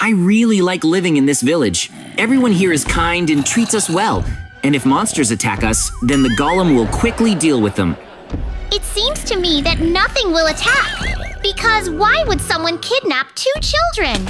I really like living in this village. Everyone here is kind and treats us well. And if monsters attack us, then the golem will quickly deal with them. It seems to me that nothing will attack. Because why would someone kidnap 2 children?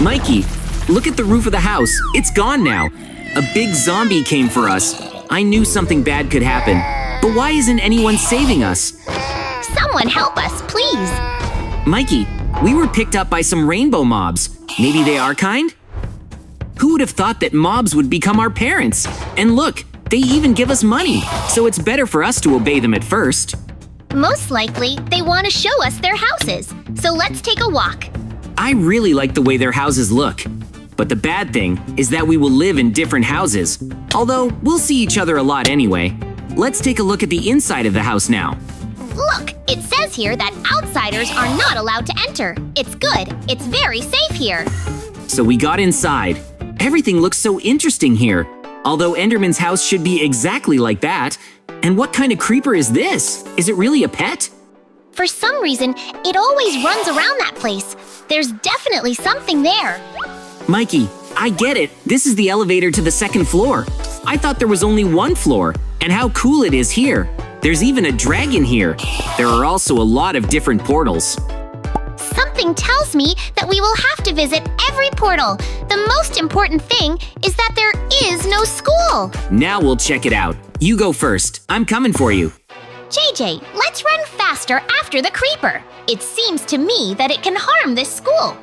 Mikey, look at the roof of the house. It's gone now. A big zombie came for us. I knew something bad could happen. But why isn't anyone saving us? Someone help us, please. Mikey, we were picked up by some rainbow mobs. Maybe they are kind? Who would have thought that mobs would become our parents? And look, they even give us money, so it's better for us to obey them at first. Most likely, they want to show us their houses. So let's take a walk. I really like the way their houses look. But the bad thing is that we will live in different houses. Although, we'll see each other a lot anyway. Let's take a look at the inside of the house now. Look, it says here that outsiders are not allowed to enter. It's good. It's very safe here. So we got inside. Everything looks so interesting here. Although Enderman's house should be exactly like that. And what kind of creeper is this? Is it really a pet? For some reason, it always runs around that place. There's definitely something there. Mikey, I get it. This is the elevator to the 2nd floor. I thought there was only 1 floor. And how cool it is here. There's even a dragon here. There are also a lot of different portals. Something tells me that we will have to visit every portal. The most important thing is that there is no school. Now we'll check it out. You go first. I'm coming for you. JJ, let's run faster after the creeper. It seems to me that it can harm this school.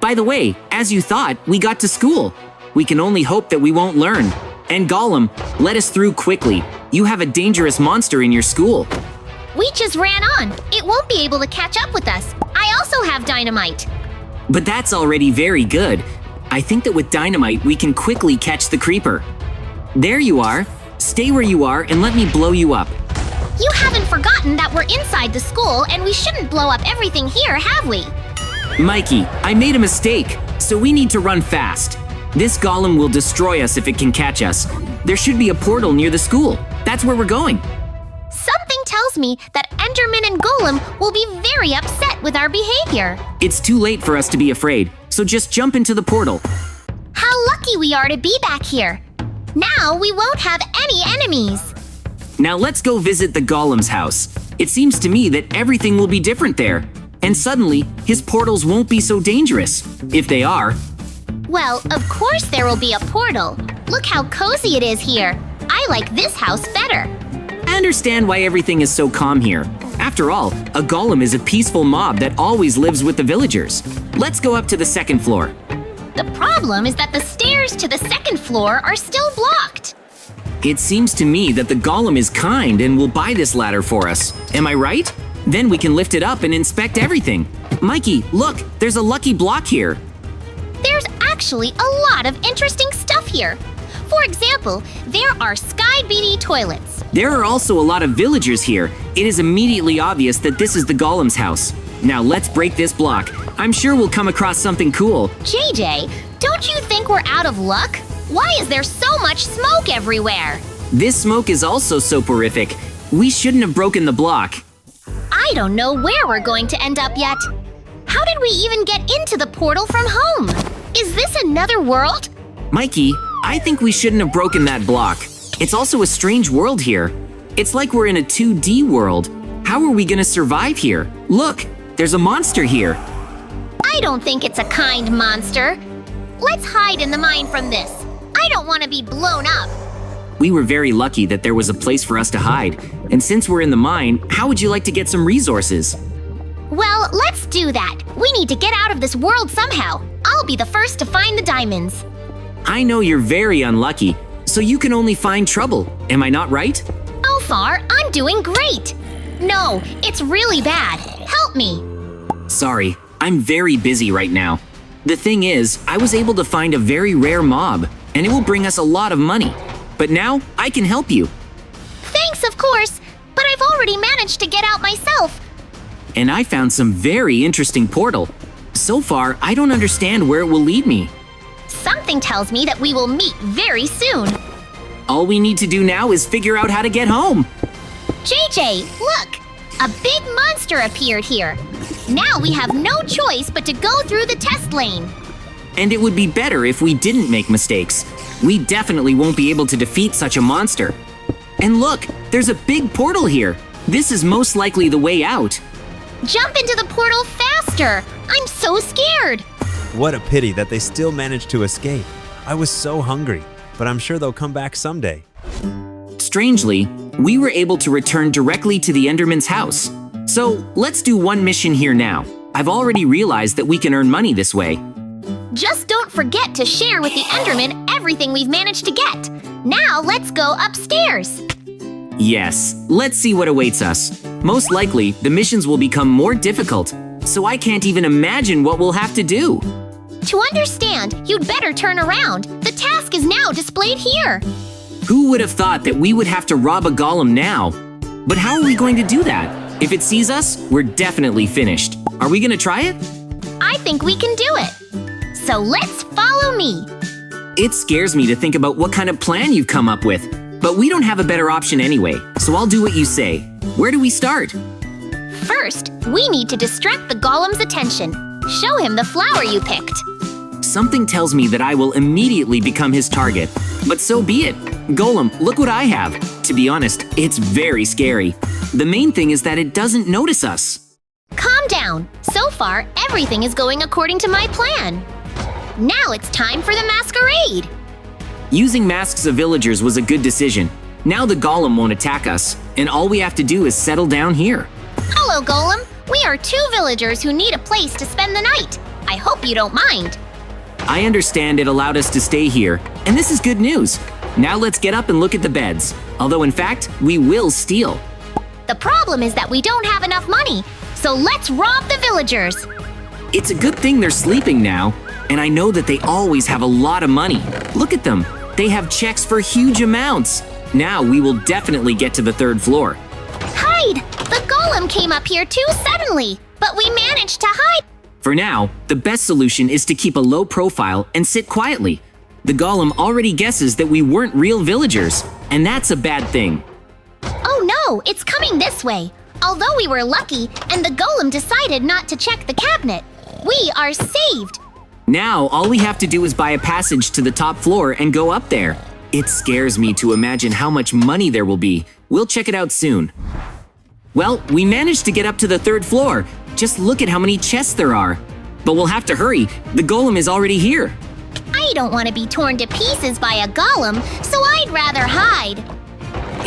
By the way, as you thought, we got to school. We can only hope that we won't learn. And Golem, let us through quickly. You have a dangerous monster in your school. We just ran on. It won't be able to catch up with us. I also have dynamite. But that's already very good. I think that with dynamite, we can quickly catch the creeper. There you are. Stay where you are and let me blow you up. You haven't forgotten that we're inside the school and we shouldn't blow up everything here, have we? Mikey, I made a mistake, so we need to run fast. This golem will destroy us if it can catch us. There should be a portal near the school. That's where we're going. Something tells me that Enderman and Golem will be very upset with our behavior. It's too late for us to be afraid, so just jump into the portal. How lucky we are to be back here. Now we won't have any enemies. Now let's go visit the golem's house. It seems to me that everything will be different there. And suddenly, his portals won't be so dangerous. If they are. Well, of course there will be a portal. Look how cozy it is here. I like this house better. I understand why everything is so calm here. After all, a golem is a peaceful mob that always lives with the villagers. Let's go up to the 2nd floor. The problem is that the stairs to the 2nd floor are still blocked. It seems to me that the golem is kind and will buy this ladder for us. Am I right? Then we can lift it up and inspect everything. Mikey, look, there's a lucky block here. There's actually a lot of interesting stuff here. For example, there are sky beanie toilets. There are also a lot of villagers here. It is immediately obvious that this is the golem's house. Now let's break this block. I'm sure we'll come across something cool. JJ, don't you think we're out of luck? Why is there so much smoke everywhere? This smoke is also soporific. We shouldn't have broken the block. I don't know where we're going to end up yet. How did we even get into the portal from home? Is this another world? Mikey, I think we shouldn't have broken that block. It's also a strange world here. It's like we're in a 2D world. How are we gonna survive here? Look, there's a monster here. I don't think it's a kind monster. Let's hide in the mine from this. I don't want to be blown up. We were very lucky that there was a place for us to hide. And since we're in the mine, how would you like to get some resources? Well, let's do that. We need to get out of this world somehow. I'll be the first to find the diamonds. I know you're very unlucky, so you can only find trouble. Am I not right? So far, I'm doing great. No, it's really bad. Help me. Sorry, I'm very busy right now. The thing is, I was able to find a very rare mob, and it will bring us a lot of money. But now, I can help you. Thanks, of course, but I've already managed to get out myself. And I found some very interesting portal. So far, I don't understand where it will lead me. Something tells me that we will meet very soon. All we need to do now is figure out how to get home. JJ, look! A big monster appeared here. Now we have no choice but to go through the test lane. And it would be better if we didn't make mistakes. We definitely won't be able to defeat such a monster. And look, there's a big portal here. This is most likely the way out. Jump into the portal faster! I'm so scared! What a pity that they still managed to escape. I was so hungry, but I'm sure they'll come back someday. Strangely, we were able to return directly to the Enderman's house. So let's do one mission here now. I've already realized that we can earn money this way. Just don't forget to share with the Enderman everything we've managed to get. Now let's go upstairs. Yes, let's see what awaits us. Most likely, the missions will become more difficult, so I can't even imagine what we'll have to do. To understand, you'd better turn around. The task is now displayed here. Who would have thought that we would have to rob a golem now? But how are we going to do that? If it sees us, we're definitely finished. Are we gonna try it? I think we can do it. So let's follow me. It scares me to think about what kind of plan you've come up with. But we don't have a better option anyway, so I'll do what you say. Where do we start? First, we need to distract the golem's attention. Show him the flower you picked. Something tells me that I will immediately become his target. But so be it. Golem, look what I have. To be honest, it's very scary. The main thing is that it doesn't notice us. Calm down. So far, everything is going according to my plan. Now it's time for the masquerade. Using masks of villagers was a good decision. Now the golem won't attack us, and all we have to do is settle down here. Hello, Golem. We are two villagers who need a place to spend the night. I hope you don't mind. I understand it allowed us to stay here, and this is good news. Now let's get up and look at the beds. Although in fact, we will steal. The problem is that we don't have enough money, so let's rob the villagers. It's a good thing they're sleeping now, and I know that they always have a lot of money. Look at them. They have checks for huge amounts. Now we will definitely get to the third floor. Hide! The golem came up here too suddenly, but we managed to hide. For now, the best solution is to keep a low profile and sit quietly. The golem already guesses that we weren't real villagers, and that's a bad thing. Oh no, it's coming this way. Although we were lucky, and the golem decided not to check the cabinet, we are saved. Now, all we have to do is buy a passage to the top floor and go up there. It scares me to imagine how much money there will be. We'll check it out soon. Well, we managed to get up to the third floor. Just look at how many chests there are. But we'll have to hurry. The golem is already here. I don't want to be torn to pieces by a golem, so I'd rather hide.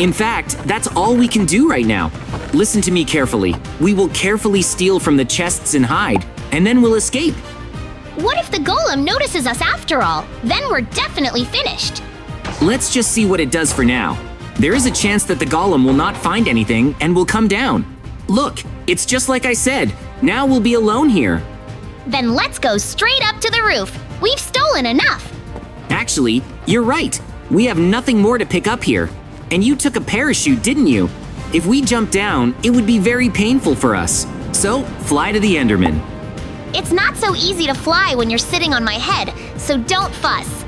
In fact, that's all we can do right now. Listen to me carefully. We will carefully steal from the chests and hide, and then we'll escape. What if the golem notices us after all? Then we're definitely finished. Let's just see what it does for now. There is a chance that the golem will not find anything and will come down. Look, it's just like I said. Now we'll be alone here. Then let's go straight up to the roof. We've stolen enough. Actually, you're right. We have nothing more to pick up here. And you took a parachute, didn't you? If we jump down, it would be very painful for us. So, fly to the Enderman. It's not so easy to fly when you're sitting on my head, so don't fuss.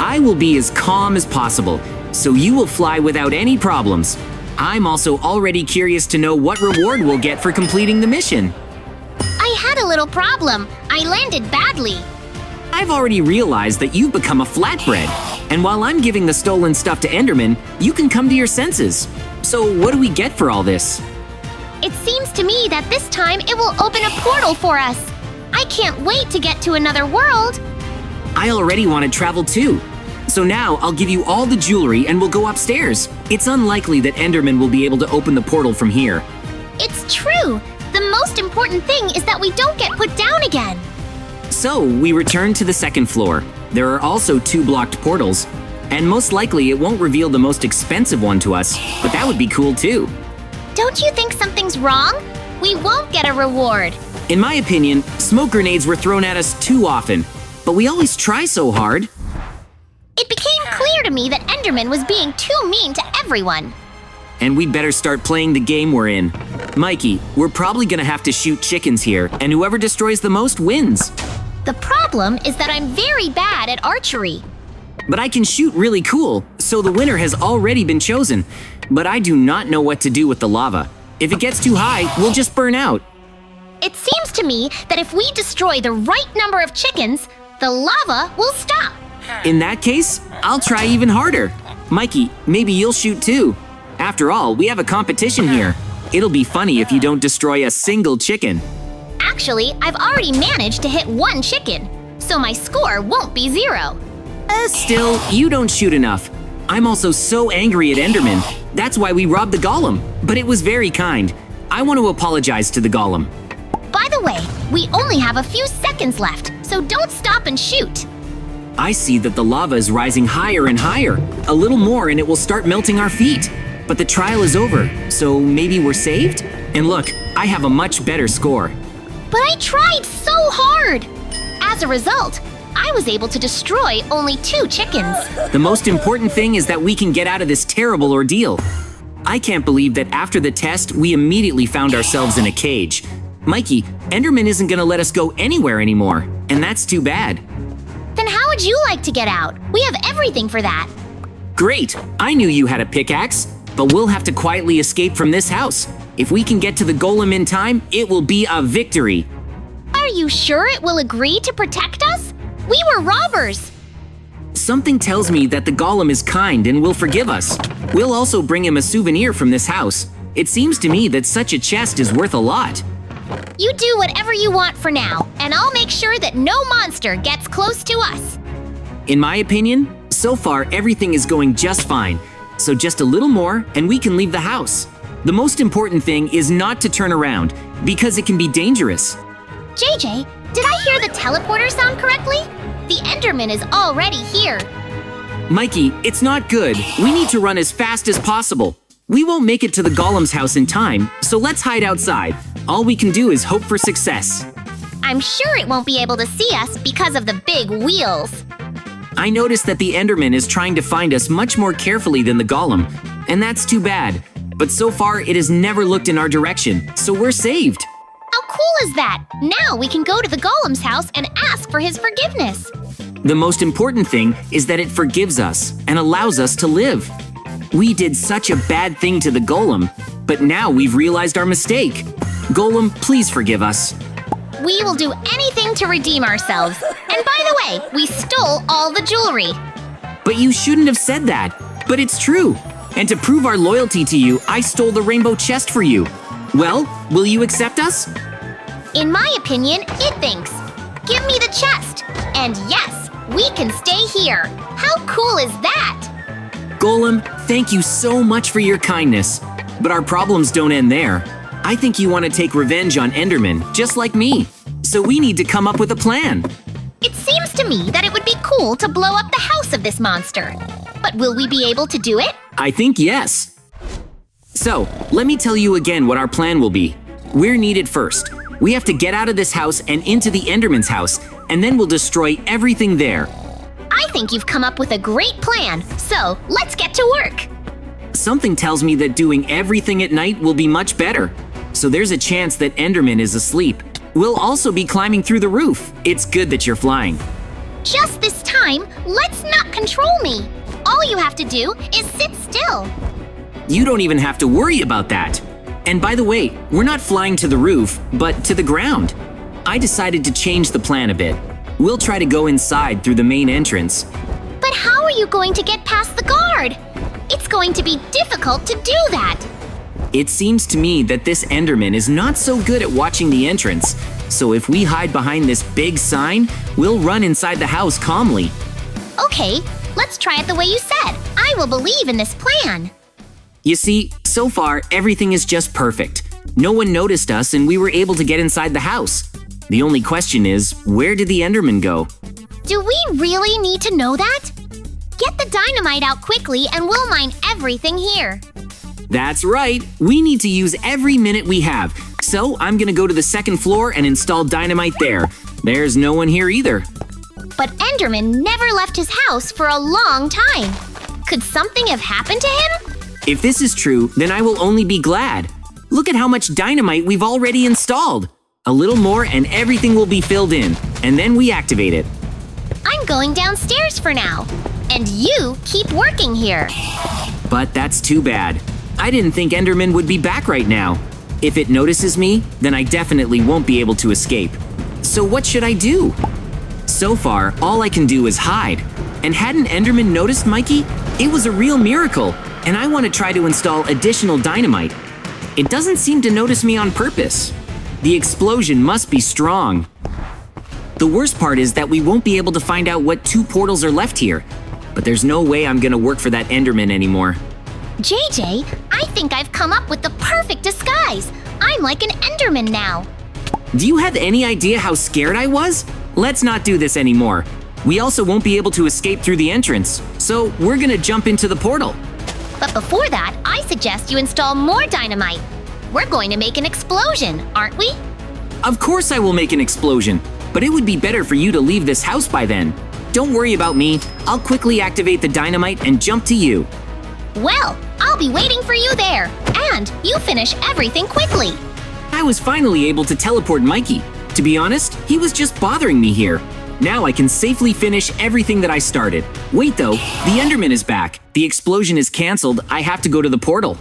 I will be as calm as possible, so you will fly without any problems. I'm also already curious to know what reward we'll get for completing the mission. I had a little problem. I landed badly. I've already realized that you've become a flatbread, and while I'm giving the stolen stuff to Enderman, you can come to your senses. So what do we get for all this? It seems to me that this time it will open a portal for us. I can't wait to get to another world. I already want to travel too. So now I'll give you all the jewelry and we'll go upstairs. It's unlikely that Enderman will be able to open the portal from here. It's true. The most important thing is that we don't get put down again. So we return to the second floor. There are also 2 blocked portals, and most likely it won't reveal the most expensive one to us, but that would be cool too. Don't you think something's wrong? We won't get a reward. In my opinion, smoke grenades were thrown at us too often, but we always try so hard. It became clear to me that Enderman was being too mean to everyone. And we'd better start playing the game we're in. Mikey, we're probably gonna have to shoot chickens here, and whoever destroys the most wins. The problem is that I'm very bad at archery. But I can shoot really cool, so the winner has already been chosen. But I do not know what to do with the lava. If it gets too high, we'll just burn out. It seems to me that if we destroy the right number of chickens, the lava will stop. In that case, I'll try even harder. Mikey, maybe you'll shoot too. After all, we have a competition here. It'll be funny if you don't destroy a single chicken. Actually, I've already managed to hit 1 chicken, so my score won't be 0. Still, you don't shoot enough. I'm also so angry at Enderman. That's why we robbed the golem. But it was very kind. I want to apologize to the golem. By the way, we only have a few seconds left, so don't stop and shoot. I see that the lava is rising higher and higher. A little more and it will start melting our feet. But the trial is over, so maybe we're saved? And look, I have a much better score. But I tried so hard! As a result, I was able to destroy only 2 chickens. The most important thing is that we can get out of this terrible ordeal. I can't believe that after the test, we immediately found ourselves in a cage. Mikey, Enderman isn't gonna let us go anywhere anymore, and that's too bad. Then how would you like to get out? We have everything for that. Great! I knew you had a pickaxe, but we'll have to quietly escape from this house. If we can get to the golem in time, it will be a victory. Are you sure it will agree to protect us? We were robbers. Something tells me that the golem is kind and will forgive us. We'll also bring him a souvenir from this house. It seems to me that such a chest is worth a lot. You do whatever you want for now, and I'll make sure that no monster gets close to us. In my opinion, so far everything is going just fine. So just a little more and we can leave the house. The most important thing is not to turn around, because it can be dangerous. JJ, did I hear the teleporter sound correctly? The Enderman is already here. Mikey, it's not good. We need to run as fast as possible. We won't make it to the golem's house in time, so let's hide outside. All we can do is hope for success. I'm sure it won't be able to see us because of the big wheels. I noticed that the Enderman is trying to find us much more carefully than the golem, and that's too bad. But so far, it has never looked in our direction, so we're saved. How cool is that? Now we can go to the golem's house and ask for his forgiveness. The most important thing is that it forgives us and allows us to live. We did such a bad thing to the golem, but now we've realized our mistake. Golem, please forgive us. We will do anything to redeem ourselves. And by the way, we stole all the jewelry. But you shouldn't have said that. But it's true. And to prove our loyalty to you, I stole the rainbow chest for you. Well, will you accept us? In my opinion, it thinks. Give me the chest. And yes, we can stay here. How cool is that? Golem, thank you so much for your kindness. But our problems don't end there. I think you want to take revenge on Enderman, just like me. So we need to come up with a plan. It seems to me that it would be cool to blow up the house of this monster. But will we be able to do it? I think yes. So, let me tell you again what our plan will be. We're needed first. We have to get out of this house and into the Enderman's house, and then we'll destroy everything there. I think you've come up with a great plan, so let's get to work. Something tells me that doing everything at night will be much better. So there's a chance that Enderman is asleep. We'll also be climbing through the roof. It's good that you're flying. Just this time, let's not control me. All you have to do is sit still. You don't even have to worry about that. And by the way, we're not flying to the roof, but to the ground. I decided to change the plan a bit. We'll try to go inside through the main entrance. But how are you going to get past the guard? It's going to be difficult to do that. It seems to me that this Enderman is not so good at watching the entrance. So if we hide behind this big sign, we'll run inside the house calmly. Okay, let's try it the way you said. I will believe in this plan. You see, so far, everything is just perfect. No one noticed us and we were able to get inside the house. The only question is, where did the Enderman go? Do we really need to know that? Get the dynamite out quickly and we'll mine everything here. That's right. We need to use every minute we have. So I'm gonna go to the second floor and install dynamite there. There's no one here either. But Enderman never left his house for a long time. Could something have happened to him? If this is true, then I will only be glad. Look at how much dynamite we've already installed. A little more and everything will be filled in, and then we activate it. I'm going downstairs for now. And you keep working here. But that's too bad. I didn't think Enderman would be back right now. If it notices me, then I definitely won't be able to escape. So what should I do? So far, all I can do is hide. And hadn't Enderman noticed Mikey? It was a real miracle, and I want to try to install additional dynamite. It doesn't seem to notice me on purpose. The explosion must be strong. The worst part is that we won't be able to find out what 2 portals are left here. But there's no way I'm gonna work for that Enderman anymore. JJ, I think I've come up with the perfect disguise. I'm like an Enderman now. Do you have any idea how scared I was? Let's not do this anymore. We also won't be able to escape through the entrance, so we're gonna jump into the portal. But before that, I suggest you install more dynamite. We're going to make an explosion, aren't we? Of course I will make an explosion, but it would be better for you to leave this house by then. Don't worry about me. I'll quickly activate the dynamite and jump to you. Well, I'll be waiting for you there. And you finish everything quickly. I was finally able to teleport Mikey. To be honest, he was just bothering me here. Now I can safely finish everything that I started. Wait though, the Enderman is back. The explosion is cancelled. I have to go to the portal.